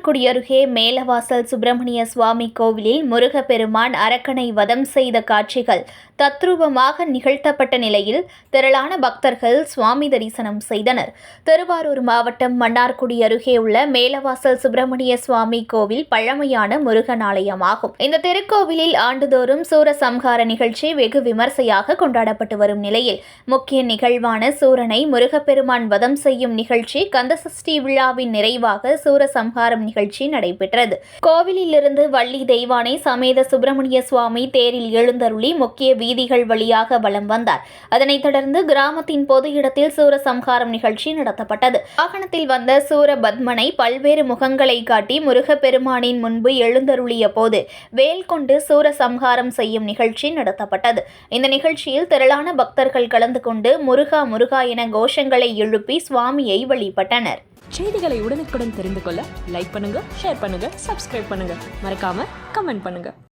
மன்னார்குடி அருகே மேலவாசல் சுப்பிரமணிய சுவாமி கோவிலில் முருகப்பெருமான் அரக்கனை வதம் செய்த காட்சிகள் தத்ரூபமாக நிகழ்த்தப்பட்ட நிலையில் திரளான பக்தர்கள் சுவாமி தரிசனம் செய்தனர். திருவாரூர் மாவட்டம் மன்னார்குடி அருகே உள்ள மேலவாசல் சுப்பிரமணிய சுவாமி கோவில் பழமையான முருகன் ஆலயமாகும். இந்த திருக்கோவிலில் ஆண்டுதோறும் சூரசம்ஹார நிகழ்ச்சி வெகு விமர்சையாக கொண்டாடப்பட்டு வரும் நிலையில் முக்கிய நிகழ்வான சூரனை முருகப்பெருமான் வதம் செய்யும் நிகழ்ச்சி கந்தசஷ்டி விழாவின் நிறைவாக சூரசம்ஹாரம் நிகழ்ச்சி நடைபெற்றது. கோவிலிலிருந்து வள்ளி தெய்வானை சமேத சுப்பிரமணிய சுவாமி தேரில் எழுந்தருளி முக்கிய வீதிகள் வழியாக வலம் வந்தார். அதனைத் தொடர்ந்து கிராமத்தின் பொது இடத்தில் சூரசம்ஹாரம் நிகழ்ச்சி நடத்தப்பட்டது. வாகனத்தில் வந்த சூரபத்மனை பல்வேறு முகங்களை காட்டி முருகப்பெருமானின் முன்பு எழுந்தருளிய போது வேல் கொண்டு சூரசம்ஹாரம் செய்யும் நிகழ்ச்சி நடத்தப்பட்டது. இந்த நிகழ்ச்சியில் திரளான பக்தர்கள் கலந்து கொண்டு முருகா முருகா என கோஷங்களை எழுப்பி சுவாமியை வழிபட்டனர். செய்திகளை உடனுக்குடன் தெரிந்து கொள்ள லைக் பண்ணுங்க, ஷேர் பண்ணுங்க, சப்ஸ்கிரைப் பண்ணுங்க, மறக்காம கமெண்ட் பண்ணுங்க.